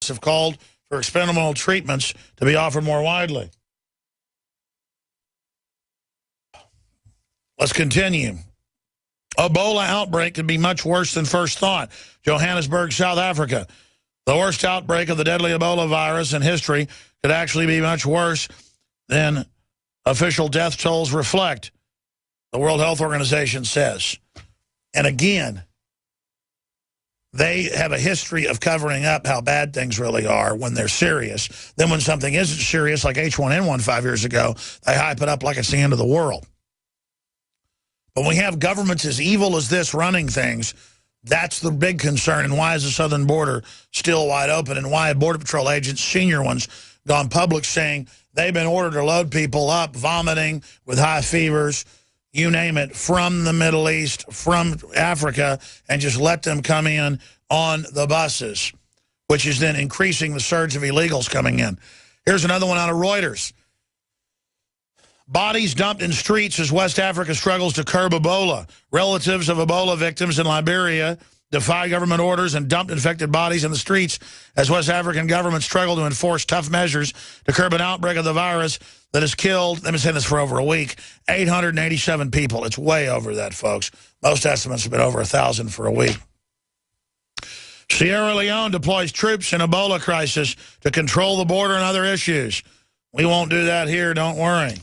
have called for experimental treatments to be offered more widely. Let's continue. Ebola outbreak could be much worse than first thought. Johannesburg, South Africa. The worst outbreak of the deadly Ebola virus in history could actually be much worse than official death tolls reflect, the World Health Organization says. And again, they have a history of covering up how bad things really are when they're serious. Then when something isn't serious, like H1N1 5 years ago, they hype it up like it's the end of the world. But when we have governments as evil as this running things, that's the big concern. And why is the southern border still wide open? And why have Border Patrol agents, senior ones, gone public saying they've been ordered to load people up, vomiting, with high fevers, you name it, from the Middle East, from Africa, and just let them come in on the buses, which is then increasing the surge of illegals coming in. Here's another one out of Reuters. Bodies dumped in streets as West Africa struggles to curb Ebola. Relatives of Ebola victims in Liberia defy government orders and dumped infected bodies in the streets as West African governments struggle to enforce tough measures to curb an outbreak of the virus that has killed, let me say this for over a week, 887 people. It's way over that, folks. Most estimates have been over 1,000 for a week. Sierra Leone deploys troops in Ebola crisis to control the border and other issues. We won't do that here, don't worry.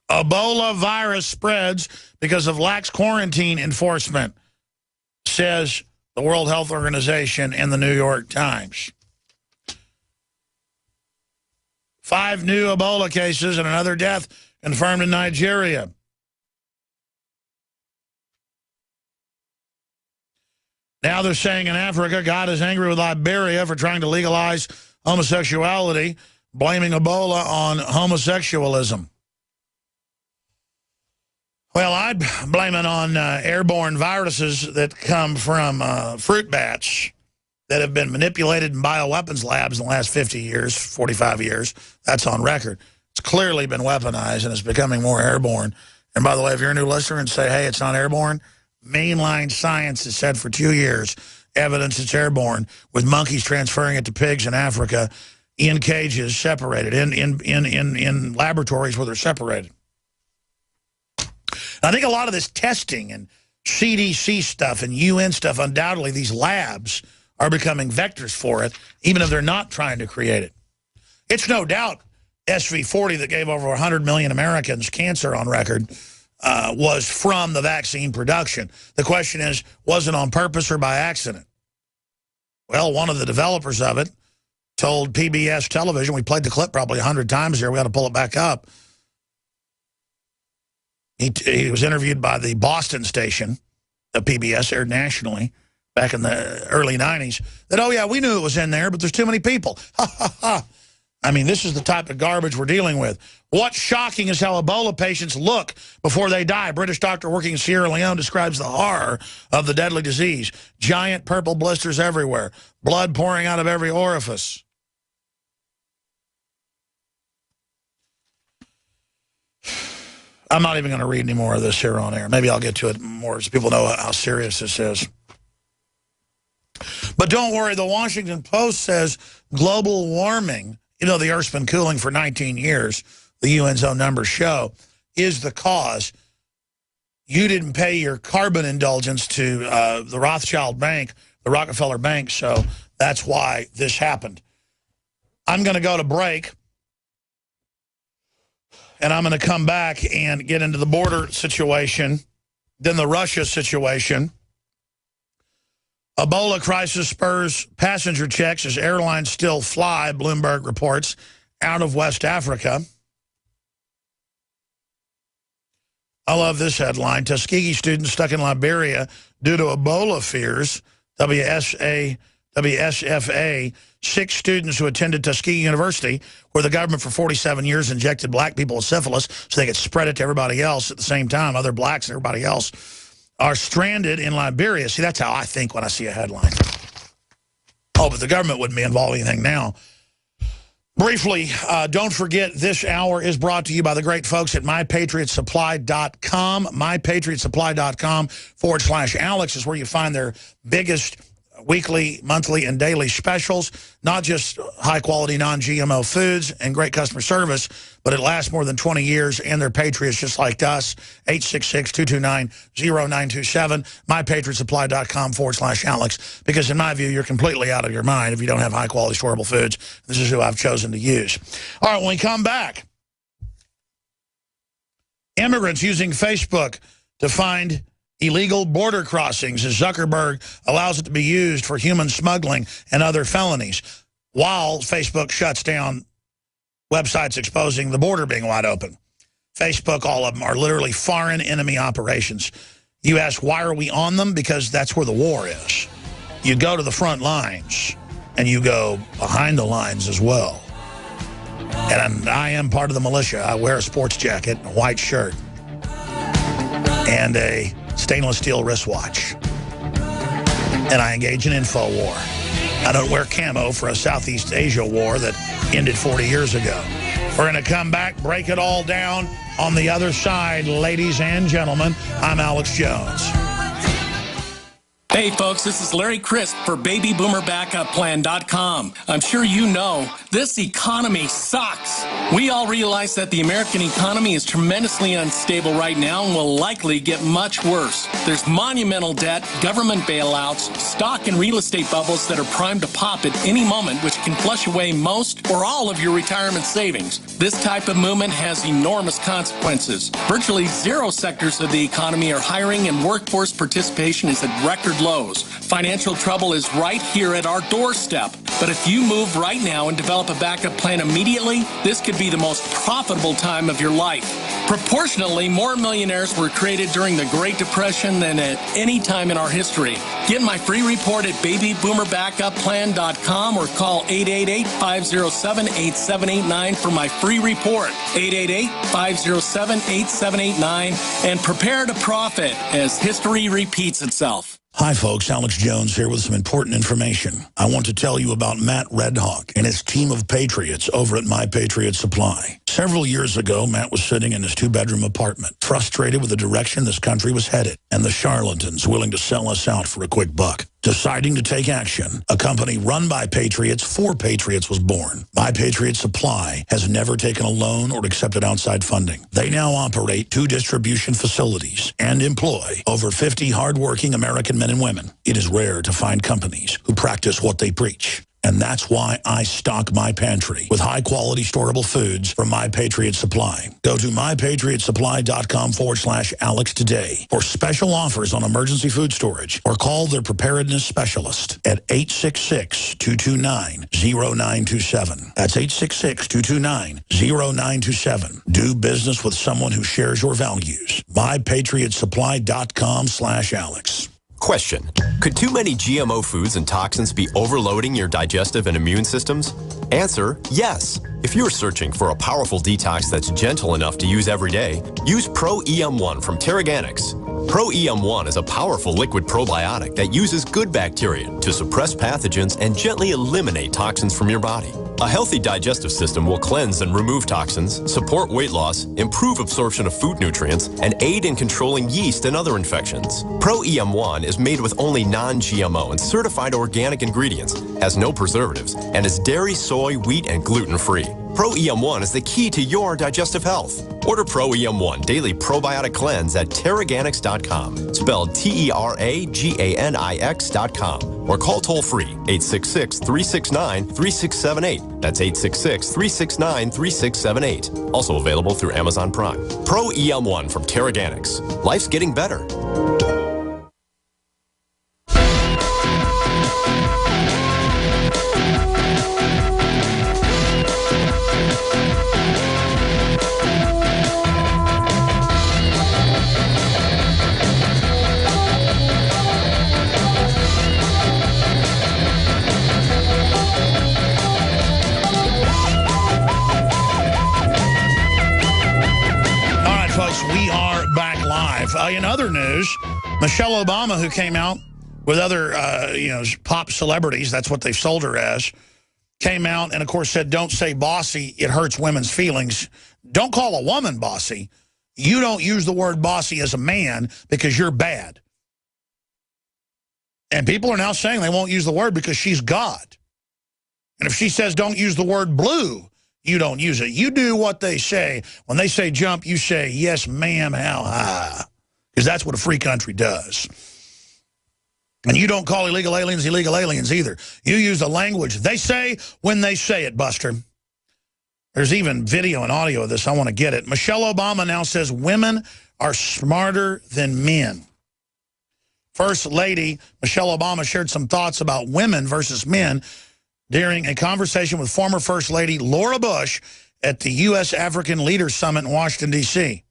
Ebola virus spreads because of lax quarantine enforcement, says the World Health Organization and the New York Times. 5 new Ebola cases and another death confirmed in Nigeria. Now they're saying in Africa, God is angry with Liberia for trying to legalize homosexuality, blaming Ebola on homosexualism. Well, I'd blame it on airborne viruses that come from fruit bats that have been manipulated in bioweapons labs in the last 50 years, 45 years. That's on record. It's clearly been weaponized, and it's becoming more airborne. And by the way, if you're a new listener and say, hey, it's not airborne, mainline science has said for 2 years, evidence it's airborne, with monkeys transferring it to pigs in Africa in cages, separated, in laboratories where they're separated. I think a lot of this testing and CDC stuff and UN stuff, undoubtedly these labs are becoming vectors for it, even if they're not trying to create it. It's no doubt SV40 that gave over 100 million Americans cancer on record was from the vaccine production. The question is, was it on purpose or by accident? Well, one of the developers of it told PBS television, we played the clip probably 100 times here, we got to pull it back up. He was interviewed by the Boston station, the PBS, aired nationally back in the early 90s, that, oh, yeah, we knew it was in there, but there's too many people. Ha, ha, ha. I mean, this is the type of garbage we're dealing with. What's shocking is how Ebola patients look before they die. A British doctor working in Sierra Leone describes the horror of the deadly disease. Giant purple blisters everywhere. Blood pouring out of every orifice. I'm not even going to read any more of this here on air. Maybe I'll get to it more so people know how serious this is. But don't worry, the Washington Post says global warming, you know, the Earth's been cooling for 19 years, the UN's own numbers show, is the cause. You didn't pay your carbon indulgence to the Rothschild Bank, the Rockefeller Bank, so that's why this happened. I'm going to go to break. And I'm going to come back and get into the border situation, then the Russia situation. Ebola crisis spurs passenger checks as airlines still fly, Bloomberg reports, out of West Africa. I love this headline. Tuskegee students stuck in Liberia due to Ebola fears. WSFA, 6 students who attended Tuskegee University, where the government for 47 years injected black people with syphilis so they could spread it to everybody else at the same time, other blacks and everybody else, are stranded in Liberia. See, that's how I think when I see a headline. Oh, but the government wouldn't be involved in anything now. Briefly, don't forget this hour is brought to you by the great folks at MyPatriotSupply.com. MyPatriotSupply.com /Alex is where you find their biggest weekly, monthly, and daily specials, not just high-quality non-GMO foods and great customer service, but it lasts more than 20 years, and they're patriots just like us. 866-229-0927, mypatriotsupply.com/Alex, because in my view, you're completely out of your mind if you don't have high-quality storable foods. This is who I've chosen to use. All right, when we come back, immigrants using Facebook to find illegal border crossings as Zuckerberg allows it to be used for human smuggling and other felonies, while Facebook shuts down websites exposing the border being wide open. Facebook, all of them, are literally foreign enemy operations. You ask, why are we on them? Because that's where the war is. You go to the front lines, and you go behind the lines as well. And I am part of the militia. I wear a sports jacket, a white shirt, and a stainless steel wristwatch. And I engage in info war. I don't wear camo for a Southeast Asia war that ended 40 years ago. We're going to come back, break it all down on the other side, ladies and gentlemen. I'm Alex Jones. Hey folks, this is Larry Crisp for BabyBoomerBackupPlan.com. I'm sure you know, this economy sucks. We all realize that the American economy is tremendously unstable right now and will likely get much worse. There's monumental debt, government bailouts, stock and real estate bubbles that are primed to pop at any moment, which can flush away most or all of your retirement savings. This type of movement has enormous consequences. Virtually zero sectors of the economy are hiring, and workforce participation is at record lows. Financial trouble is right here at our doorstep. But if you move right now and develop a backup plan immediately, this could be the most profitable time of your life. Proportionally, more millionaires were created during the Great Depression than at any time in our history. Get my free report at BabyBoomerBackupPlan.com or call 888-507-8789 for my free report. 888-507-8789, and prepare to profit as history repeats itself. Hi, folks. Alex Jones here with some important information. I want to tell you about Matt Redhawk and his team of patriots over at My Patriot Supply. Several years ago, Matt was sitting in his two-bedroom apartment, frustrated with the direction this country was headed and the charlatans willing to sell us out for a quick buck. Deciding to take action, a company run by patriots for patriots was born. My Patriot Supply has never taken a loan or accepted outside funding. They now operate 2 distribution facilities and employ over 50 hardworking American men and women. It is rare to find companies who practice what they preach. And that's why I stock my pantry with high-quality storable foods from My Patriot Supply. Go to mypatriotsupply.com/Alex today for special offers on emergency food storage, or call their preparedness specialist at 866-229-0927. That's 866-229-0927. Do business with someone who shares your values. mypatriotsupply.com/Alex. Question: could too many GMO foods and toxins be overloading your digestive and immune systems? Answer: yes. If you're searching for a powerful detox that's gentle enough to use every day, use Pro EM1 from Terraganics. Pro EM1 is a powerful liquid probiotic that uses good bacteria to suppress pathogens and gently eliminate toxins from your body. A healthy digestive system will cleanse and remove toxins, support weight loss, improve absorption of food nutrients, and aid in controlling yeast and other infections. Pro EM1 is made with only non-GMO and certified organic ingredients, has no preservatives, and is dairy, soy, wheat, and gluten-free. Pro EM1 is the key to your digestive health. Order Pro EM1 Daily Probiotic Cleanse at Terraganics.com, spelled Terraganix.com, or call toll-free 866-369-3678. That's 866-369-3678. Also available through Amazon Prime. Pro EM1 from Terraganics. Life's getting better. We are back live. In other news, Michelle Obama, who came out with other, pop celebrities, that's what they've sold her as, came out and, of course, said, don't say bossy, it hurts women's feelings. Don't call a woman bossy. You don't use the word bossy as a man because you're bad. And people are now saying they won't use the word because she's God. And if she says don't use the word blue, you don't use it. You do what they say. When they say jump, you say, yes, ma'am, how high? Because that's what a free country does. And you don't call illegal aliens either. You use the language they say when they say it, Buster. There's even video and audio of this. I want to get it. Michelle Obama now says women are smarter than men. First Lady Michelle Obama shared some thoughts about women versus men during a conversation with former First Lady Laura Bush at the U.S. African Leaders Summit in Washington, D.C.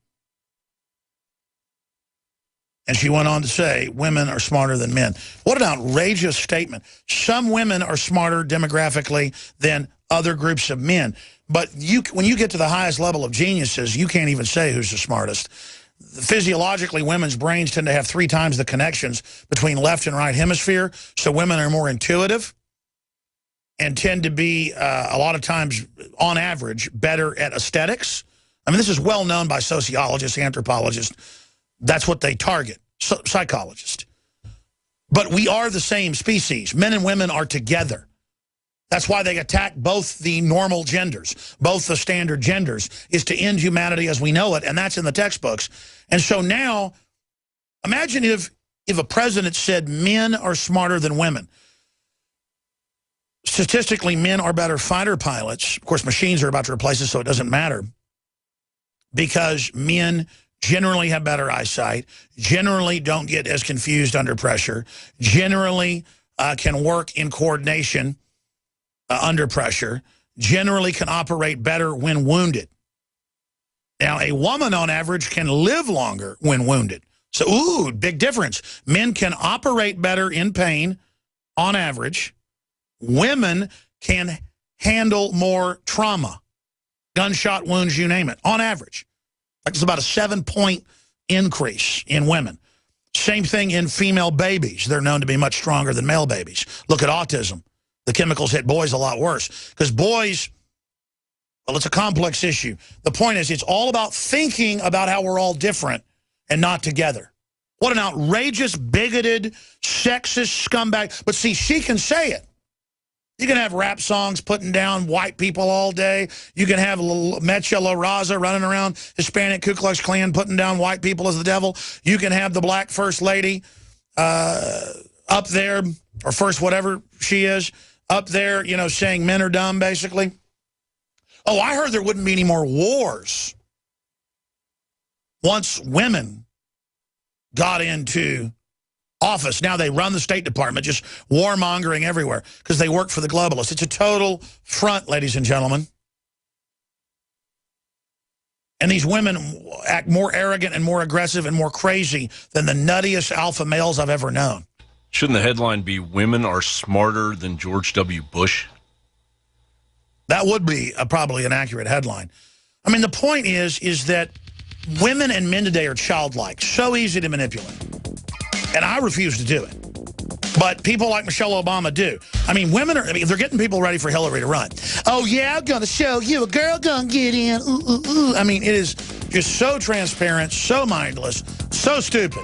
And she went on to say, women are smarter than men. What an outrageous statement. Some women are smarter demographically than other groups of men. But when you get to the highest level of geniuses, you can't even say who's the smartest. Physiologically, women's brains tend to have 3 times the connections between left and right hemisphere. So women are more intuitive and tend to be, a lot of times, on average, better at aesthetics. I mean, this is well known by sociologists, anthropologists. That's what they target, psychologists. But we are the same species. Men and women are together. That's why they attack both the normal genders, both the standard genders, is to end humanity as we know it, and that's in the textbooks. And so now, imagine if a president said men are smarter than women. Statistically, men are better fighter pilots. Of course, machines are about to replace us, so it doesn't matter. Because men generally have better eyesight, generally don't get as confused under pressure, generally can work in coordination under pressure, generally can operate better when wounded. Now, a woman on average can live longer when wounded. So, ooh, big difference. Men can operate better in pain on average. Women can handle more trauma, gunshot wounds, you name it, on average. Like it's about a 7-point increase in women. Same thing in female babies. They're known to be much stronger than male babies. Look at autism. The chemicals hit boys a lot worse. Because boys, well, it's a complex issue. The point is, it's all about thinking about how we're all different and not together. What an outrageous, bigoted, sexist scumbag. But see, she can say it. You can have rap songs putting down white people all day. You can have Mecha La Raza running around, Hispanic Ku Klux Klan putting down white people as the devil. You can have the black first lady up there, or first whatever she is, up there, you know, saying men are dumb, basically. Oh, I heard there wouldn't be any more wars once women got into office. Now they run the State Department, just warmongering everywhere because they work for the globalists. It's a total front, ladies and gentlemen. And these women act more arrogant and more aggressive and more crazy than the nuttiest alpha males I've ever known. Shouldn't the headline be, women are smarter than George W. Bush? That would be probably an accurate headline. I mean, the point is that women and men today are childlike, so easy to manipulate. And I refuse to do it. But people like Michelle Obama do. I mean, women are, they're getting people ready for Hillary to run. Oh, yeah, I'm going to show you a girl going to get in. Ooh, ooh, ooh. I mean, it is just so transparent, so mindless, so stupid.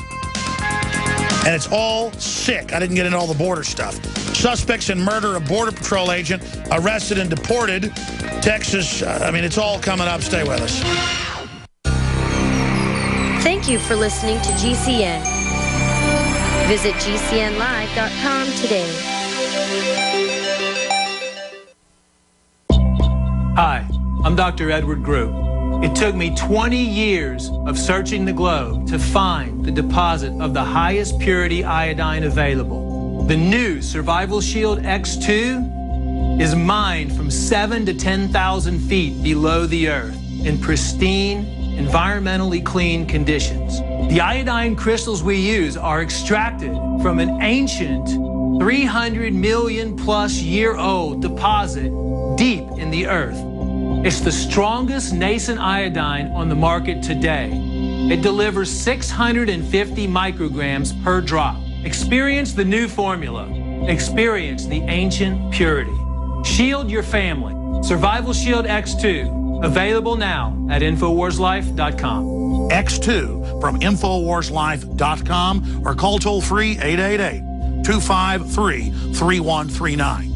And it's all sick. I didn't get into all the border stuff. Suspects in murder of Border Patrol agent arrested and deported. Texas, I mean, it's all coming up. Stay with us. Thank you for listening to GCN. Visit GCNlive.com today. Hi, I'm Dr. Edward Group. It took me 20 years of searching the globe to find the deposit of the highest purity iodine available. The new Survival Shield X2 is mined from 7,000 to 10,000 feet below the earth in pristine, environmentally clean conditions. The iodine crystals we use are extracted from an ancient 300 million plus year old deposit deep in the earth. It's the strongest nascent iodine on the market today. It delivers 650 micrograms per drop. Experience the new formula. Experience the ancient purity. Shield your family. Survival Shield X2. Available now at InfoWarsLife.com. X2 from InfoWarsLife.com or call toll-free 253-3139.